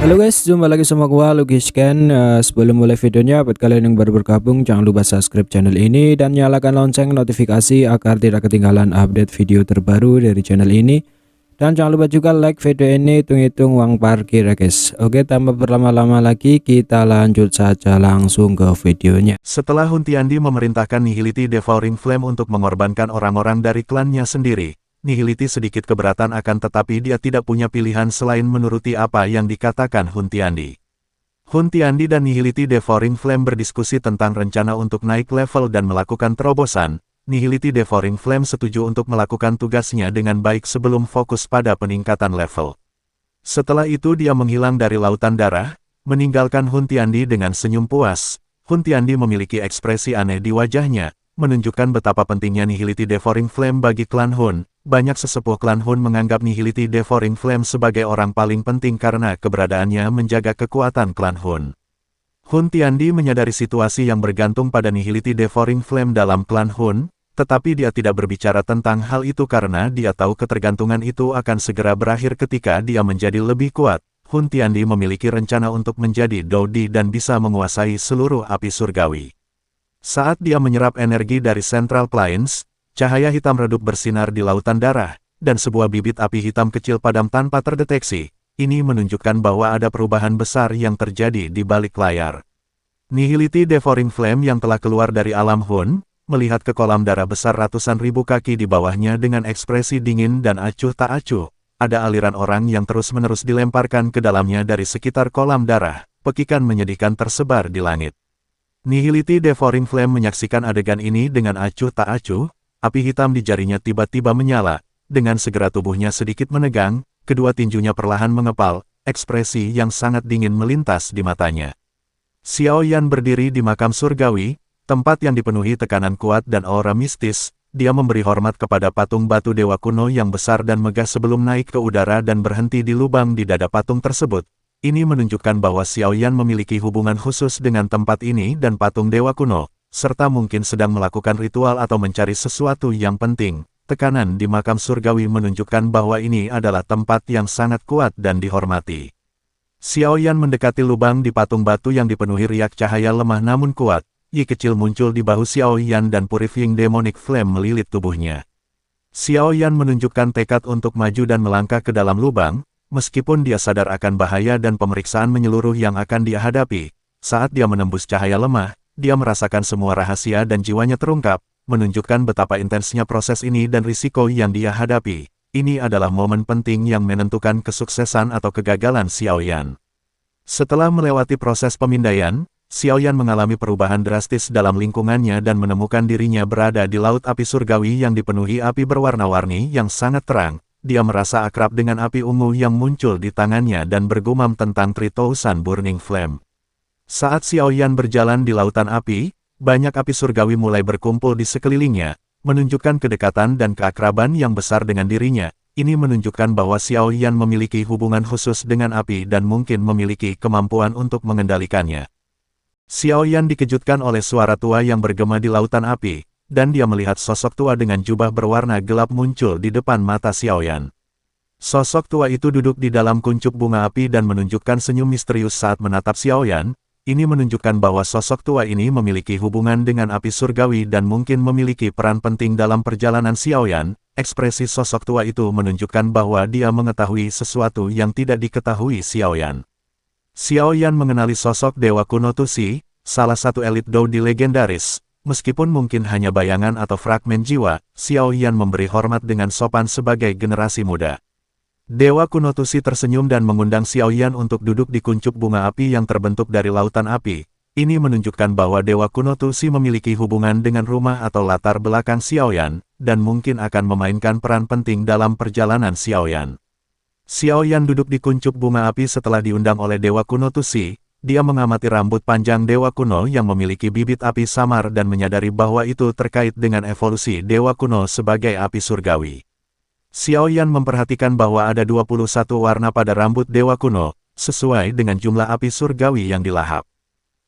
Halo guys, jumpa lagi sama gua Lugis Ken. Sebelum mulai videonya, buat kalian yang baru bergabung jangan lupa subscribe channel ini dan nyalakan lonceng notifikasi agar tidak ketinggalan update video terbaru dari channel ini. Dan jangan lupa juga like video ini, hitung-hitung uang parkir ya guys. Oke, tanpa berlama-lama lagi kita lanjut saja langsung ke videonya. Setelah Huntiandi memerintahkan Nihility Devouring Flame untuk mengorbankan orang-orang dari klannya sendiri, Nihility sedikit keberatan akan tetapi dia tidak punya pilihan selain menuruti apa yang dikatakan Huntiandi. Huntiandi dan Nihility Devouring Flame berdiskusi tentang rencana untuk naik level dan melakukan terobosan. Nihility Devouring Flame setuju untuk melakukan tugasnya dengan baik sebelum fokus pada peningkatan level. Setelah itu dia menghilang dari lautan darah, meninggalkan Huntiandi dengan senyum puas. Huntiandi memiliki ekspresi aneh di wajahnya, menunjukkan betapa pentingnya Nihility Devouring Flame bagi klan Hun. Banyak sesepuh klan Hun menganggap Nihility Devouring Flame sebagai orang paling penting karena keberadaannya menjaga kekuatan klan Hun. Huntiandi menyadari situasi yang bergantung pada Nihility Devouring Flame dalam klan Hun, tetapi dia tidak berbicara tentang hal itu karena dia tahu ketergantungan itu akan segera berakhir ketika dia menjadi lebih kuat. Huntiandi memiliki rencana untuk menjadi Dodi dan bisa menguasai seluruh api surgawi. Saat dia menyerap energi dari Central Plains, cahaya hitam redup bersinar di lautan darah, dan sebuah bibit api hitam kecil padam tanpa terdeteksi. Ini menunjukkan bahwa ada perubahan besar yang terjadi di balik layar. Nihility Devouring Flame yang telah keluar dari alam Hun, melihat ke kolam darah besar ratusan ribu kaki di bawahnya dengan ekspresi dingin dan acuh tak acuh. Ada aliran orang yang terus-menerus dilemparkan ke dalamnya dari sekitar kolam darah, pekikan menyedihkan tersebar di langit. Nihility Devouring Flame menyaksikan adegan ini dengan acuh tak acuh. Api hitam di jarinya tiba-tiba menyala, dengan segera tubuhnya sedikit menegang, kedua tinjunya perlahan mengepal, ekspresi yang sangat dingin melintas di matanya. Xiao Yan berdiri di makam surgawi, tempat yang dipenuhi tekanan kuat dan aura mistis. Dia memberi hormat kepada patung batu dewa kuno yang besar dan megah sebelum naik ke udara dan berhenti di lubang di dada patung tersebut. Ini menunjukkan bahwa Xiao Yan memiliki hubungan khusus dengan tempat ini dan patung dewa kuno, serta mungkin sedang melakukan ritual atau mencari sesuatu yang penting. Tekanan di makam surgawi menunjukkan bahwa ini adalah tempat yang sangat kuat dan dihormati. Xiao Yan mendekati lubang di patung batu yang dipenuhi riak cahaya lemah namun kuat. Yi kecil muncul di bahu Xiao Yan dan Purifying Demonic Flame melilit tubuhnya. Xiao Yan menunjukkan tekad untuk maju dan melangkah ke dalam lubang, meskipun dia sadar akan bahaya dan pemeriksaan menyeluruh yang akan dia hadapi. Saat dia menembus cahaya lemah, dia merasakan semua rahasia dan jiwanya terungkap, menunjukkan betapa intensnya proses ini dan risiko yang dia hadapi. Ini adalah momen penting yang menentukan kesuksesan atau kegagalan Xiao Yan. Setelah melewati proses pemindaian, Xiao Yan mengalami perubahan drastis dalam lingkungannya dan menemukan dirinya berada di laut api surgawi yang dipenuhi api berwarna-warni yang sangat terang. Dia merasa akrab dengan api ungu yang muncul di tangannya dan bergumam tentang 3000 Burning Flame. Saat Xiao Yan berjalan di lautan api, banyak api surgawi mulai berkumpul di sekelilingnya, menunjukkan kedekatan dan keakraban yang besar dengan dirinya. Ini menunjukkan bahwa Xiao Yan memiliki hubungan khusus dengan api dan mungkin memiliki kemampuan untuk mengendalikannya. Xiao Yan dikejutkan oleh suara tua yang bergema di lautan api, dan dia melihat sosok tua dengan jubah berwarna gelap muncul di depan mata Xiao Yan. Sosok tua itu duduk di dalam kuncup bunga api dan menunjukkan senyum misterius saat menatap Xiao Yan. Ini menunjukkan bahwa sosok tua ini memiliki hubungan dengan api surgawi dan mungkin memiliki peran penting dalam perjalanan Xiao Yan. Ekspresi sosok tua itu menunjukkan bahwa dia mengetahui sesuatu yang tidak diketahui Xiao Yan. Xiao Yan mengenali sosok Dewa Kuno Tusi, salah satu elit Dodi legendaris. Meskipun mungkin hanya bayangan atau fragmen jiwa, Xiao Yan memberi hormat dengan sopan sebagai generasi muda. Dewa Kuno Tusi tersenyum dan mengundang Xiao Yan untuk duduk di kuncup bunga api yang terbentuk dari lautan api. Ini menunjukkan bahwa Dewa Kuno Tusi memiliki hubungan dengan rumah atau latar belakang Xiao Yan, dan mungkin akan memainkan peran penting dalam perjalanan Xiao Yan. Xiao Yan duduk di kuncup bunga api setelah diundang oleh Dewa Kuno Tusi. Dia mengamati rambut panjang Dewa Kuno yang memiliki bibit api samar dan menyadari bahwa itu terkait dengan evolusi Dewa Kuno sebagai api surgawi. Xiao Yan memperhatikan bahwa ada 21 warna pada rambut Dewa Kuno, sesuai dengan jumlah api surgawi yang dilahap.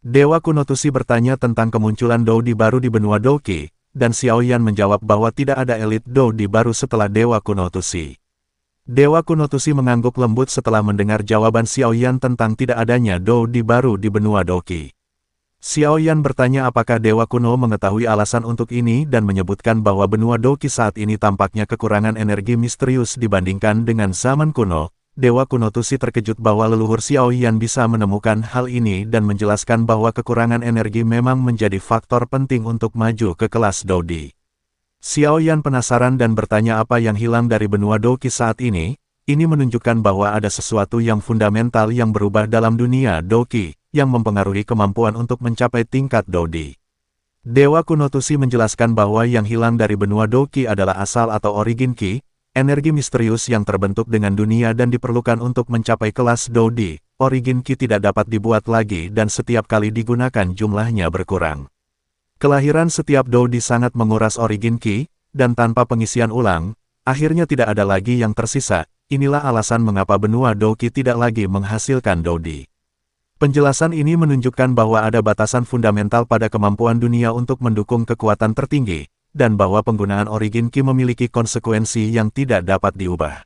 Dewa Kuno Tusi bertanya tentang kemunculan Dodi baru di benua Doki, dan Xiao Yan menjawab bahwa tidak ada elit Dodi baru setelah Dewa Kuno Tusi. Dewa kuno Tusi mengangguk lembut setelah mendengar jawaban Xiao Yan tentang tidak adanya Dou Di baru di benua Doqi. Xiao Yan bertanya apakah Dewa kuno mengetahui alasan untuk ini dan menyebutkan bahwa benua Doqi saat ini tampaknya kekurangan energi misterius dibandingkan dengan zaman kuno. Dewa kuno Tusi terkejut bahwa leluhur Xiao Yan bisa menemukan hal ini dan menjelaskan bahwa kekurangan energi memang menjadi faktor penting untuk maju ke kelas Doudi. Xiao Yan penasaran dan bertanya apa yang hilang dari benua Doqi saat ini. Ini menunjukkan bahwa ada sesuatu yang fundamental yang berubah dalam dunia Doqi, yang mempengaruhi kemampuan untuk mencapai tingkat Doudi. Dewa kuno Tusi menjelaskan bahwa yang hilang dari benua Doqi adalah asal atau origin Qi, energi misterius yang terbentuk dengan dunia dan diperlukan untuk mencapai kelas Doudi. Origin Qi tidak dapat dibuat lagi dan setiap kali digunakan jumlahnya berkurang. Kelahiran setiap Doudi sangat menguras origin Qi, dan tanpa pengisian ulang, akhirnya tidak ada lagi yang tersisa. Inilah alasan mengapa benua Doqi tidak lagi menghasilkan Doudi. Penjelasan ini menunjukkan bahwa ada batasan fundamental pada kemampuan dunia untuk mendukung kekuatan tertinggi, dan bahwa penggunaan origin Qi memiliki konsekuensi yang tidak dapat diubah.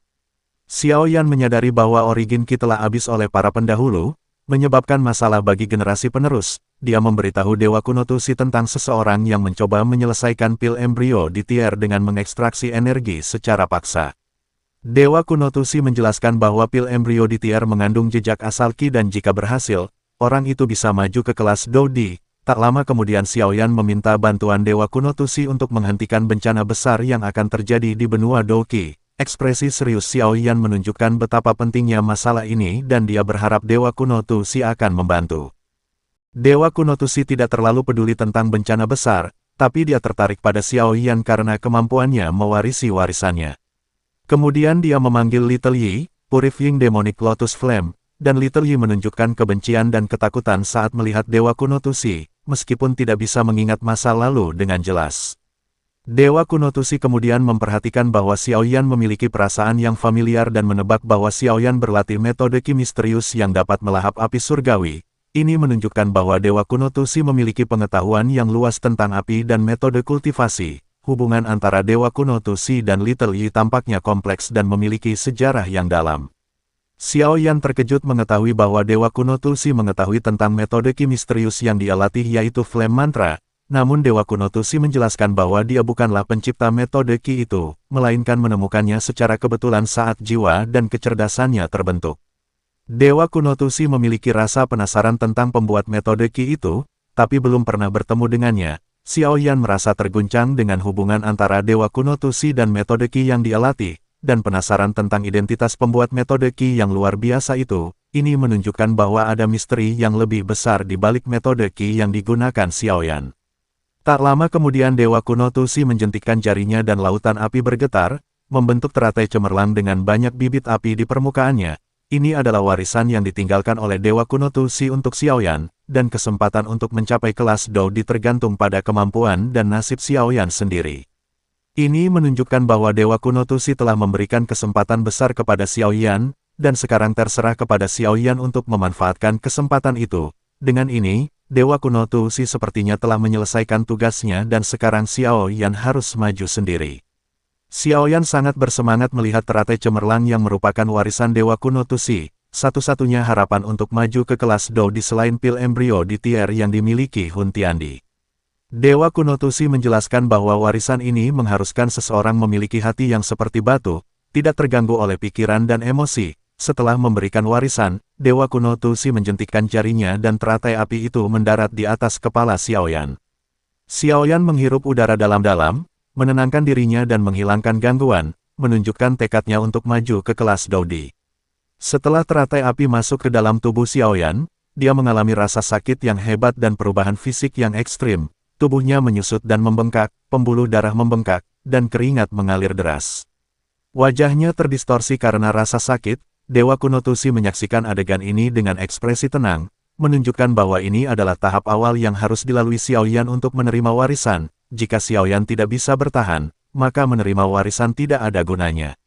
Xiao Yan menyadari bahwa origin Qi telah habis oleh para pendahulu, menyebabkan masalah bagi generasi penerus. Dia memberitahu Dewa kuno Tusi tentang seseorang yang mencoba menyelesaikan pil embrio di Tier dengan mengekstraksi energi secara paksa. Dewa kuno Tusi menjelaskan bahwa pil embrio di Tier mengandung jejak asal Qi dan jika berhasil, orang itu bisa maju ke kelas Doudi. Tak lama kemudian Xiao Yan meminta bantuan Dewa kuno Tusi untuk menghentikan bencana besar yang akan terjadi di benua Doqi. Ekspresi serius Xiao Yan menunjukkan betapa pentingnya masalah ini dan dia berharap Dewa kuno Tusi akan membantu. Dewa kuno Tusi tidak terlalu peduli tentang bencana besar, tapi dia tertarik pada Xiao Yan karena kemampuannya mewarisi warisannya. Kemudian dia memanggil Little Yi, Purifying Demonic Lotus Flame, dan Little Yi menunjukkan kebencian dan ketakutan saat melihat Dewa kuno Tusi, meskipun tidak bisa mengingat masa lalu dengan jelas. Dewa kuno Tusi kemudian memperhatikan bahwa Xiao Yan memiliki perasaan yang familiar dan menebak bahwa Xiao Yan berlatih metode Qi misterius yang dapat melahap api surgawi. Ini menunjukkan bahwa Dewa kuno Tusi memiliki pengetahuan yang luas tentang api dan metode kultivasi. Hubungan antara Dewa kuno Tusi dan Little Yi tampaknya kompleks dan memiliki sejarah yang dalam. Xiao Yan terkejut mengetahui bahwa Dewa kuno Tusi mengetahui tentang metode Qi misterius yang dia latih yaitu Flame Mantra. Namun Dewa kuno Tusi menjelaskan bahwa dia bukanlah pencipta metode Qi itu, melainkan menemukannya secara kebetulan saat jiwa dan kecerdasannya terbentuk. Dewa kuno Tusi memiliki rasa penasaran tentang pembuat metode Qi itu, tapi belum pernah bertemu dengannya. Xiao Yan merasa terguncang dengan hubungan antara Dewa kuno Tusi dan metode Qi yang dia latih, dan penasaran tentang identitas pembuat metode Qi yang luar biasa itu. Ini menunjukkan bahwa ada misteri yang lebih besar di balik metode Qi yang digunakan Xiao Yan. Tak lama kemudian Dewa kuno Tusi menjentikkan jarinya dan lautan api bergetar, membentuk teratai cemerlang dengan banyak bibit api di permukaannya. Ini adalah warisan yang ditinggalkan oleh Dewa kuno Tusi untuk Xiao Yan, dan kesempatan untuk mencapai kelas Doudi tergantung pada kemampuan dan nasib Xiao Yan sendiri. Ini menunjukkan bahwa Dewa kuno Tusi telah memberikan kesempatan besar kepada Xiao Yan, dan sekarang terserah kepada Xiao Yan untuk memanfaatkan kesempatan itu. Dengan ini, Dewa kuno Tusi sepertinya telah menyelesaikan tugasnya dan sekarang Xiao Yan harus maju sendiri. Xiao Yan sangat bersemangat melihat teratai cemerlang yang merupakan warisan Dewa kuno Tusi, satu-satunya harapan untuk maju ke kelas Doudi selain pil embrio di Tier yang dimiliki Hun Tiandi. Dewa kuno Tusi menjelaskan bahwa warisan ini mengharuskan seseorang memiliki hati yang seperti batu, tidak terganggu oleh pikiran dan emosi. Setelah memberikan warisan, Dewa kuno Tusi menjentikkan jarinya dan teratai api itu mendarat di atas kepala Xiao Yan. Xiao Yan menghirup udara dalam-dalam, menenangkan dirinya dan menghilangkan gangguan, menunjukkan tekadnya untuk maju ke kelas Doudi. Setelah teratai api masuk ke dalam tubuh Xiao Yan, dia mengalami rasa sakit yang hebat dan perubahan fisik yang ekstrim. Tubuhnya menyusut dan membengkak, pembuluh darah membengkak, dan keringat mengalir deras. Wajahnya terdistorsi karena rasa sakit. Dewa kuno Tusi menyaksikan adegan ini dengan ekspresi tenang, menunjukkan bahwa ini adalah tahap awal yang harus dilalui Xiao Yan untuk menerima warisan. Jika Xiao Yan tidak bisa bertahan, maka menerima warisan tidak ada gunanya.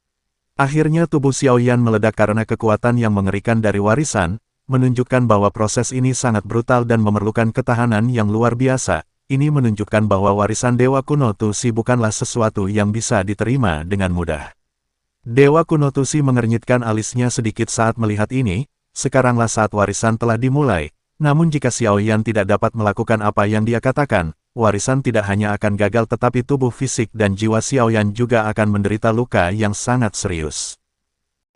Akhirnya tubuh Xiao Yan meledak karena kekuatan yang mengerikan dari warisan, menunjukkan bahwa proses ini sangat brutal dan memerlukan ketahanan yang luar biasa. Ini menunjukkan bahwa warisan Dewa kuno Tusi bukanlah sesuatu yang bisa diterima dengan mudah. Dewa kuno Tusi mengernyitkan alisnya sedikit saat melihat ini, sekaranglah saat warisan telah dimulai. Namun jika Xiaoyan tidak dapat melakukan apa yang dia katakan, warisan tidak hanya akan gagal tetapi tubuh fisik dan jiwa Xiaoyan juga akan menderita luka yang sangat serius.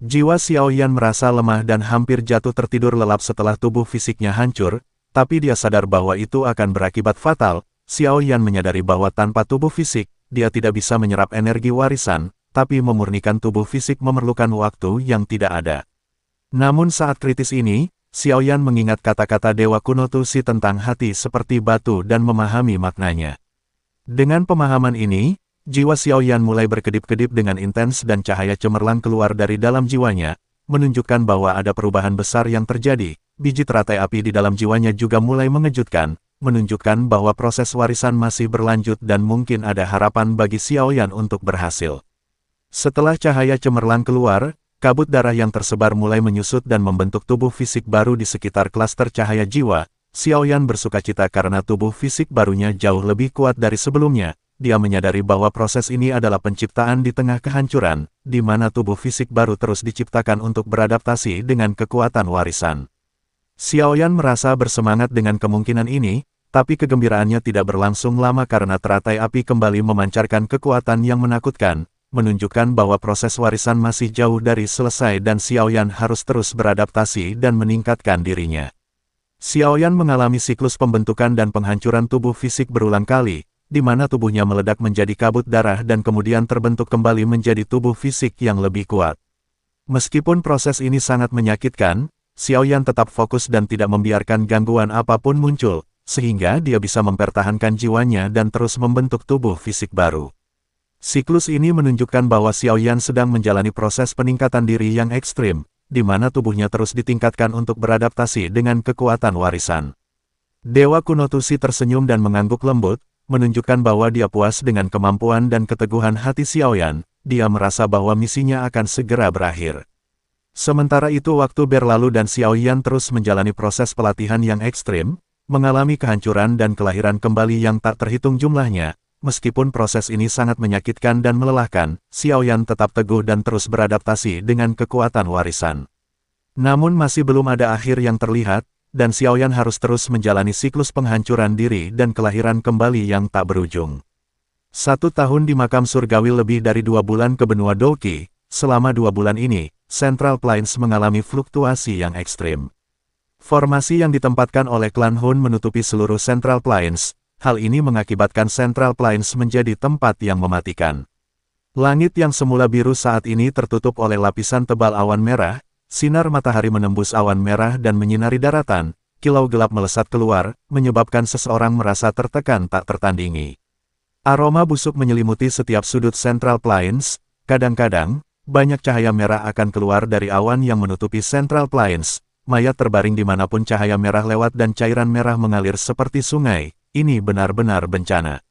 Jiwa Xiaoyan merasa lemah dan hampir jatuh tertidur lelap setelah tubuh fisiknya hancur, tapi dia sadar bahwa itu akan berakibat fatal. Xiaoyan menyadari bahwa tanpa tubuh fisik, dia tidak bisa menyerap energi warisan, tapi memurnikan tubuh fisik memerlukan waktu yang tidak ada. Namun saat kritis ini, Xiaoyan mengingat kata-kata Dewa Kuno Tusi tentang hati seperti batu dan memahami maknanya. Dengan pemahaman ini, jiwa Xiaoyan mulai berkedip-kedip dengan intens dan cahaya cemerlang keluar dari dalam jiwanya, menunjukkan bahwa ada perubahan besar yang terjadi. Biji teratai api di dalam jiwanya juga mulai mengejutkan, menunjukkan bahwa proses warisan masih berlanjut dan mungkin ada harapan bagi Xiaoyan untuk berhasil. Setelah cahaya cemerlang keluar, kabut darah yang tersebar mulai menyusut dan membentuk tubuh fisik baru di sekitar klaster cahaya jiwa. Xiaoyan bersukacita karena tubuh fisik barunya jauh lebih kuat dari sebelumnya. Dia menyadari bahwa proses ini adalah penciptaan di tengah kehancuran, di mana tubuh fisik baru terus diciptakan untuk beradaptasi dengan kekuatan warisan. Xiaoyan merasa bersemangat dengan kemungkinan ini, tapi kegembiraannya tidak berlangsung lama karena teratai api kembali memancarkan kekuatan yang menakutkan, menunjukkan bahwa proses warisan masih jauh dari selesai dan Xiaoyan harus terus beradaptasi dan meningkatkan dirinya. Xiaoyan mengalami siklus pembentukan dan penghancuran tubuh fisik berulang kali, di mana tubuhnya meledak menjadi kabut darah dan kemudian terbentuk kembali menjadi tubuh fisik yang lebih kuat. Meskipun proses ini sangat menyakitkan, Xiaoyan tetap fokus dan tidak membiarkan gangguan apapun muncul, sehingga dia bisa mempertahankan jiwanya dan terus membentuk tubuh fisik baru. Siklus ini menunjukkan bahwa Xiaoyan sedang menjalani proses peningkatan diri yang ekstrim, di mana tubuhnya terus ditingkatkan untuk beradaptasi dengan kekuatan warisan. Dewa Kuno Tusi tersenyum dan mengangguk lembut, menunjukkan bahwa dia puas dengan kemampuan dan keteguhan hati Xiaoyan. Dia merasa bahwa misinya akan segera berakhir. Sementara itu waktu berlalu dan Xiaoyan terus menjalani proses pelatihan yang ekstrim, mengalami kehancuran dan kelahiran kembali yang tak terhitung jumlahnya. Meskipun proses ini sangat menyakitkan dan melelahkan, Xiaoyan tetap teguh dan terus beradaptasi dengan kekuatan warisan. Namun masih belum ada akhir yang terlihat, dan Xiaoyan harus terus menjalani siklus penghancuran diri dan kelahiran kembali yang tak berujung. 1 tahun di makam surgawi lebih dari 2 bulan ke benua Doki. Selama 2 bulan ini, Central Plains mengalami fluktuasi yang ekstrim. Formasi yang ditempatkan oleh klan Hun menutupi seluruh Central Plains. Hal ini mengakibatkan Central Plains menjadi tempat yang mematikan. Langit yang semula biru saat ini tertutup oleh lapisan tebal awan merah, sinar matahari menembus awan merah dan menyinari daratan, kilau gelap melesat keluar, menyebabkan seseorang merasa tertekan tak tertandingi. Aroma busuk menyelimuti setiap sudut Central Plains, kadang-kadang, banyak cahaya merah akan keluar dari awan yang menutupi Central Plains, mayat terbaring dimanapun cahaya merah lewat dan cairan merah mengalir seperti sungai. Ini benar-benar bencana.